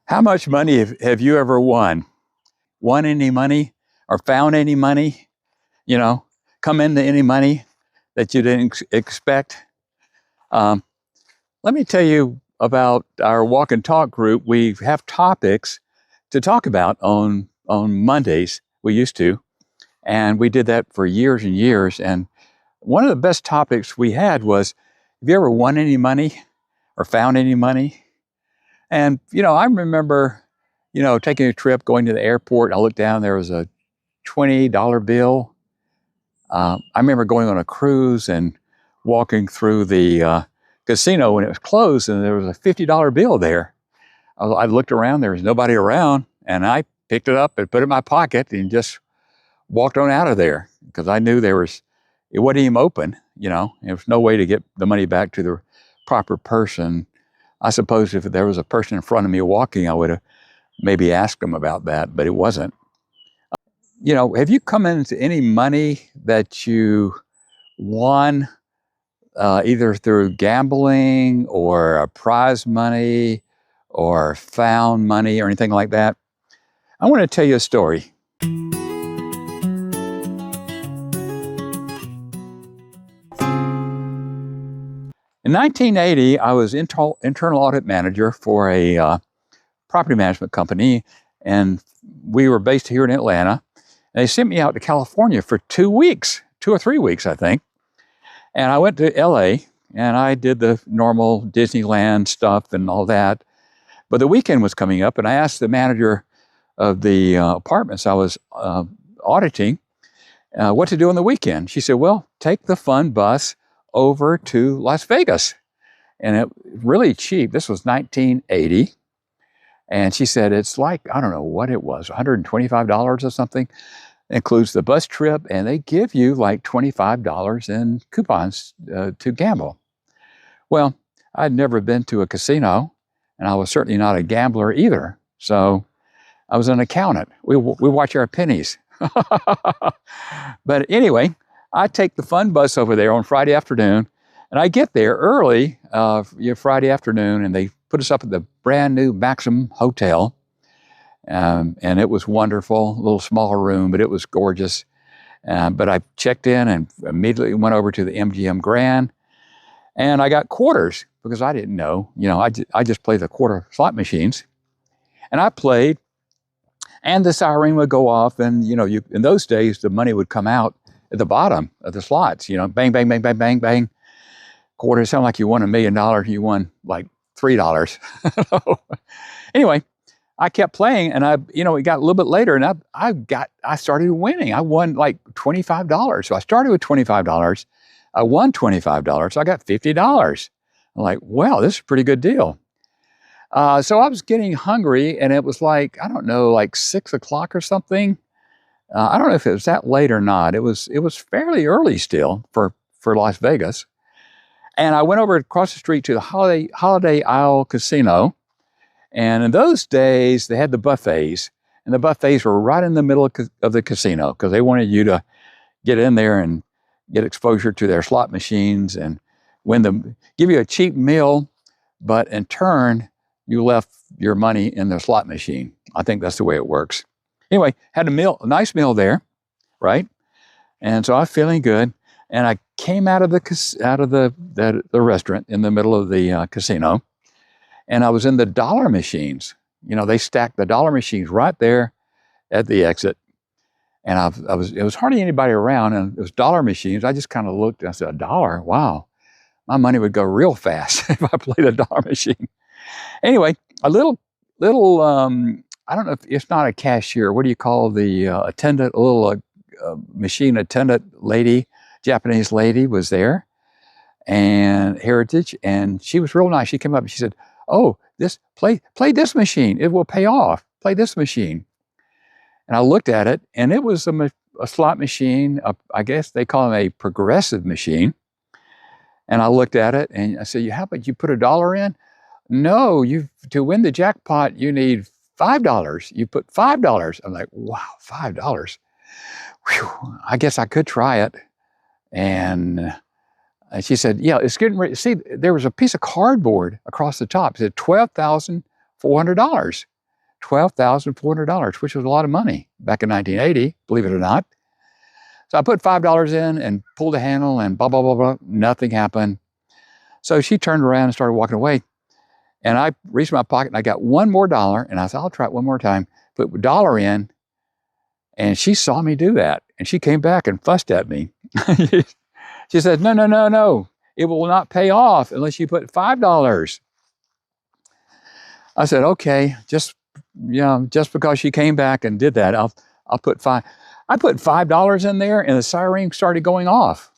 How much money have you ever won? Won any money or found any money? You know, come into any money that you didn't expect? Um, Let me tell you about our walk and talk group. We have topics to talk about on Mondays. We used to, and we did that for years and years. And one of the best topics we had was, have you ever won any money or found any money? And, I remember, taking a trip, going to the airport. I looked down, there was a $20 bill. I remember going on a cruise and walking through the casino when it was closed, and there was a $50 bill there. I looked around, there was nobody around, and I picked it up and put it in my pocket and just walked on out of there because I knew it wasn't even open, There was no way to get the money back to the proper person. I suppose if there was a person in front of me walking, I would have maybe asked them about that, but it wasn't. Have you come into any money that you won either through gambling or a prize money or found money or anything like that? I want to tell you a story. In 1980, I was internal audit manager for a property management company, and we were based here in Atlanta. And they sent me out to California for 2 weeks, 2 or 3 weeks, I think. And I went to LA, and I did the normal Disneyland stuff and all that. But the weekend was coming up, and I asked the manager of the apartments I was auditing what to do on the weekend. She said, well, take the fun bus over to Las Vegas. And it was really cheap. This was 1980. And she said, it's like, I don't know what it was, $125 or something. It includes the bus trip, and they give you like $25 in coupons to gamble. Well, I'd never been to a casino, and I was certainly not a gambler either. So I was an accountant. We watch our pennies. But anyway, I take the fun bus over there on Friday afternoon, and I get there early Friday afternoon, and they put us up at the brand new Maxim Hotel. And it was wonderful, a little smaller room, but it was gorgeous. But I checked in and immediately went over to the MGM Grand, and I got quarters because I didn't know. I just played the quarter slot machines, and I played, and the siren would go off, and in those days the money would come out at the bottom of the slots. Bang, bang, bang, bang, bang, bang. Quarters sound like you won $1 million. You won like $3. Anyway, I kept playing, and it got a little bit later, and I started winning. I won like $25. So I started with $25. I won $25. So I got $50. I'm like, wow, this is a pretty good deal. So I was getting hungry, and it was like, I don't know, like 6 o'clock or something. I don't know if it was that late or not. It was fairly early still for Las Vegas. And I went over across the street to the Holiday Isle Casino. And in those days, they had the buffets. And the buffets were right in the middle of the casino because they wanted you to get in there and get exposure to their slot machines and give you a cheap meal, but in turn, you left your money in their slot machine. I think that's the way it works. Anyway, had a nice meal there, right? And so I was feeling good. And I came out of the restaurant in the middle of the casino, and I was in the dollar machines. They stacked the dollar machines right there at the exit. And it was hardly anybody around, and it was dollar machines. I just kind of looked and I said, $1? Wow, my money would go real fast if I played a dollar machine. Anyway, a little I don't know if it's not a cashier. What do you call the attendant? A little machine attendant lady, Japanese lady, was there, and Heritage, and she was real nice. She came up and she said, "Oh, play this machine. It will pay off. Play this machine." And I looked at it, and it was a slot machine. I guess they call them a progressive machine. And I looked at it, and I said, "How about you put $1 in?" "No, to win the jackpot, you need $5. You put $5. I'm like, wow, $5. Whew, I guess I could try it. And she said, yeah, it's getting ready. See, there was a piece of cardboard across the top. It said $12,400. $12,400, which was a lot of money back in 1980, believe it or not. So I put $5 in and pulled the handle and blah, blah, blah, blah. Nothing happened. So she turned around and started walking away. And I reached my pocket and I got one more dollar. And I said, I'll try it one more time. Put a dollar in. And she saw me do that. And she came back and fussed at me. She said, no, no, no, no. It will not pay off unless you put $5. I said, okay, just because she came back and did that, I'll put $5. I put $5 in there and the siren started going off.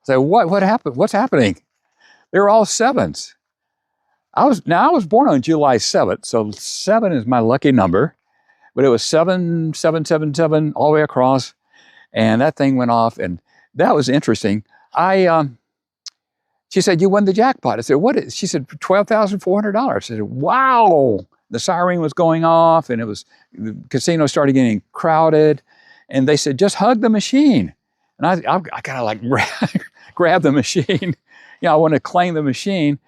I said, what happened? What's happening? They were all sevens. I was born on July 7th, so 7 is my lucky number. But it was 7, 7, 7, 7 all the way across. And that thing went off, and that was interesting. She said, you won the jackpot. I said, what is? She said, $12,400. I said, wow. The siren was going off, and the casino started getting crowded. And they said, just hug the machine. And I kind of like grab the machine. I want to claim the machine.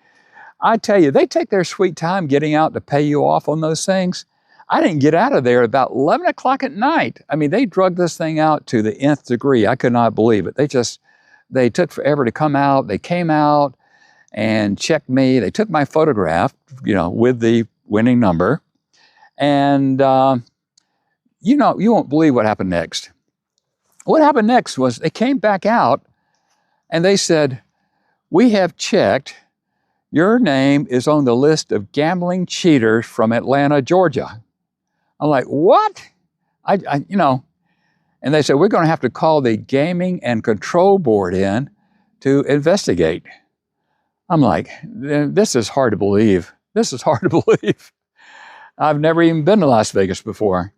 I tell you, they take their sweet time getting out to pay you off on those things. I didn't get out of there about 11 o'clock at night. I mean, they drugged this thing out to the nth degree. I could not believe it. They took forever to come out. They came out and checked me. They took my photograph, with the winning number. And, you won't believe what happened next. What happened next was they came back out and they said, we have checked. Your name is on the list of gambling cheaters from Atlanta, Georgia. I'm like, what? And they said, we're going to have to call the Gaming and Control Board in to investigate. I'm like, this is hard to believe. This is hard to believe. I've never even been to Las Vegas before.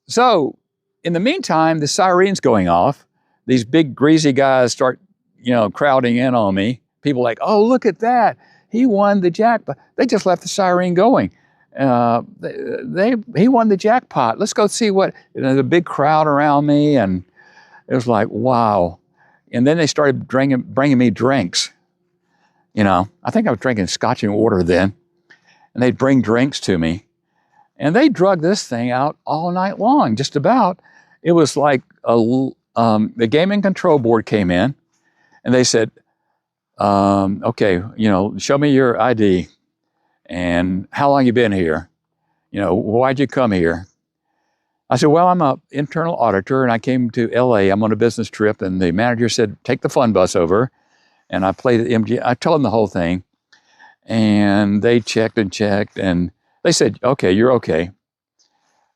So in the meantime, the siren's going off. These big greasy guys start, crowding in on me. People like, oh, look at that. He won the jackpot. They just left the siren going. He won the jackpot. Let's go see what, the big crowd around me. And it was like, wow. And then they started bringing me drinks. I think I was drinking scotch and water then. And they'd bring drinks to me. And they drugged this thing out all night long, just about. It was like the Gaming Control Board came in and they said, okay, show me your ID and how long you been here? Why'd you come here? I said, well, I'm an internal auditor and I came to LA. I'm on a business trip. And the manager said, take the fun bus over. And I played the MG. I told them the whole thing. And they checked and they said, okay, you're okay.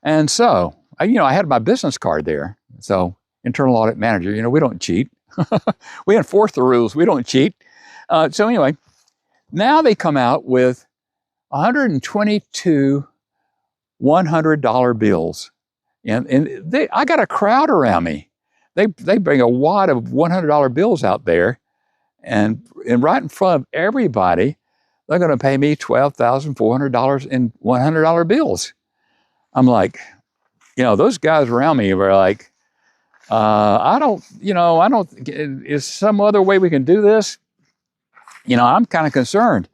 And so, I had my business card there. So internal audit manager, we don't cheat. We enforce the rules. We don't cheat. So anyway, now they come out with 122 $100 bills. And I got a crowd around me. They bring a wad of $100 bills out there. And right in front of everybody, they're going to pay me $12,400 in $100 bills. I'm like, those guys around me were like, is some other way we can do this? I'm kind of concerned.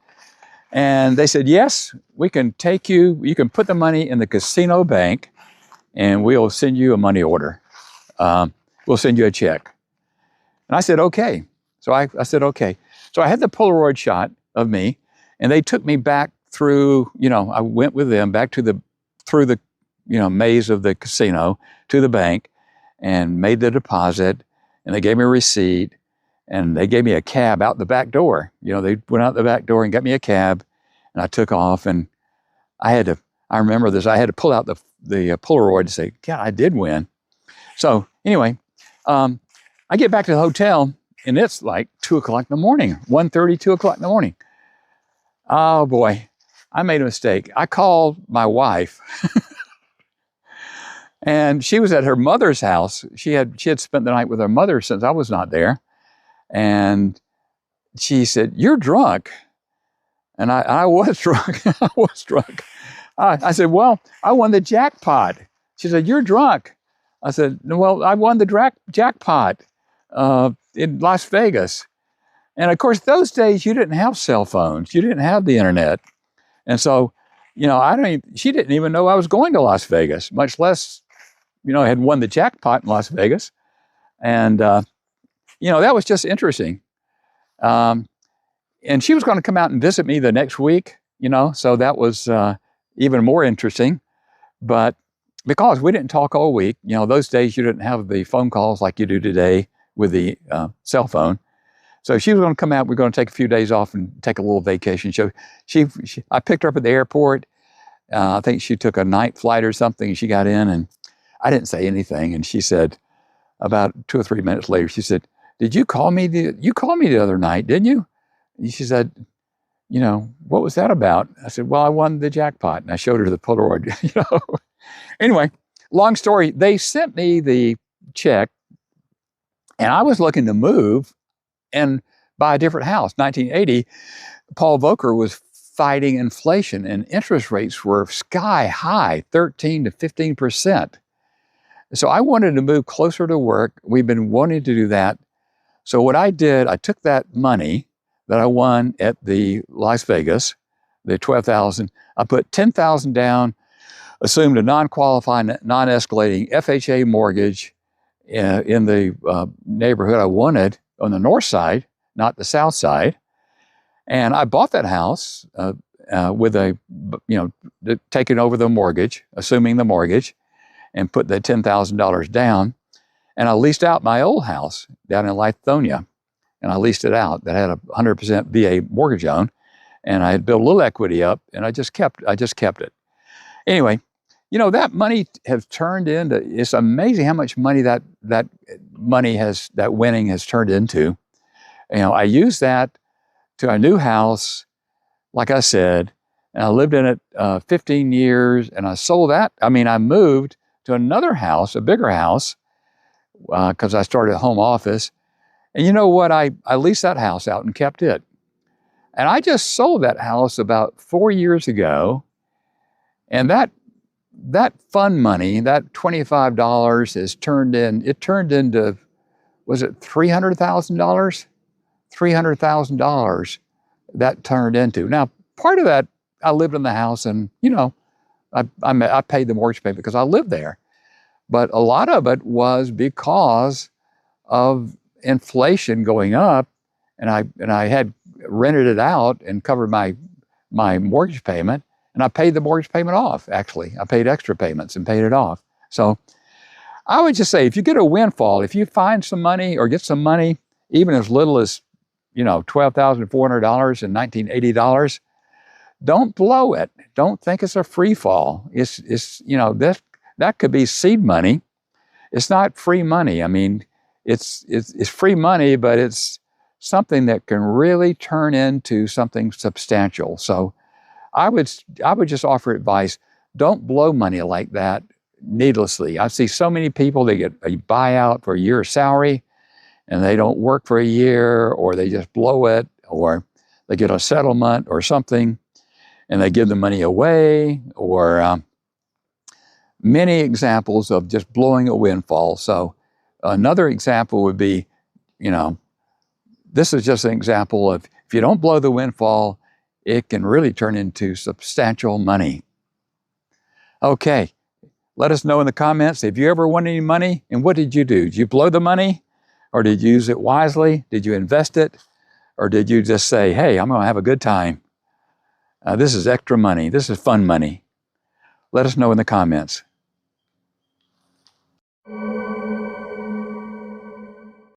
And they said, yes, we can take you can put the money in the casino bank and we'll send you a money order. We'll send you a check. And I said, okay. So I said, okay. So I had the Polaroid shot of me and they took me back through, I went with them back through the maze of the casino to the bank and made the deposit, and they gave me a receipt, and they gave me a cab out the back door. They went out the back door and got me a cab, and I took off, and I remember this, I had to pull out the Polaroid to say, yeah, I did win. So anyway, I get back to the hotel, and it's like 2 o'clock in the morning, 1:30, 2 o'clock in the morning. Oh boy, I made a mistake. I called my wife. And she was at her mother's house. She had spent the night with her mother since I was not there. And she said, you're drunk. And I was drunk. I was drunk. I said, well, I won the jackpot. She said, you're drunk. I said, well, I won the jackpot in Las Vegas. And of course, those days you didn't have cell phones. You didn't have the internet. And so, she didn't even know I was going to Las Vegas, much less, had won the jackpot in Las Vegas. And, that was just interesting. And she was going to come out and visit me the next week, so that was even more interesting. But because we didn't talk all week, those days you didn't have the phone calls like you do today with the cell phone. So she was going to come out. We're going to take a few days off and take a little vacation. So I picked her up at the airport. I think she took a night flight or something. And she got in, and I didn't say anything. And she said, about 2 or 3 minutes later, she said, "Did you call me? You called me the other night, didn't you?" And she said, "What was that about?" I said, "Well, I won the jackpot." And I showed her the Polaroid. Anyway, long story. They sent me the check, and I was looking to move and buy a different house. 1980, Paul Volcker was fighting inflation, and interest rates were sky high, 13 to 15%. So I wanted to move closer to work. We've been wanting to do that. So what I did, I took that money that I won at the Las Vegas, the $12,000. I put $10,000 down, assumed a non-qualifying, non-escalating FHA mortgage in the neighborhood I wanted on the north side, not the south side. And I bought that house with taking over the mortgage, assuming the mortgage, and put the $10,000 down. And I leased out my old house down in Lithonia. And I leased it out. That had a 100% VA mortgage on. And I had built a little equity up, and I just kept it. Anyway, that money has turned into, it's amazing how much money that winning has turned into. I used that to a new house, like I said, and I lived in it 15 years, and I sold that. I moved to another house, a bigger house, because I started a home office. And you know what? I leased that house out and kept it. And I just sold that house about 4 years ago. And that fund money, that $25 turned into, was it $300,000? $300,000 that turned into. Now, part of that, I lived in the house, and, I paid the mortgage payment because I lived there. But a lot of it was because of inflation going up, and I had rented it out and covered my mortgage payment, and I paid the mortgage payment off, actually. I paid extra payments and paid it off. So I would just say, if you get a windfall, if you find some money or get some money, even as little as, $12,400 and $1,980, don't blow it. Don't think it's a free fall. It's that could be seed money. It's not free money. It's free money, but it's something that can really turn into something substantial. So I would just offer advice. Don't blow money like that needlessly. I see so many people, they get a buyout for a year's salary, and they don't work for a year, or they just blow it, or they get a settlement or something, and they give the money away, or many examples of just blowing a windfall. So another example would be, this is just an example of, if you don't blow the windfall, it can really turn into substantial money. Okay, let us know in the comments, if you ever won any money, and what did you do? Did you blow the money, or did you use it wisely? Did you invest it, or did you just say, hey, I'm going to have a good time? This is extra money. This is fun money. Let us know in the comments.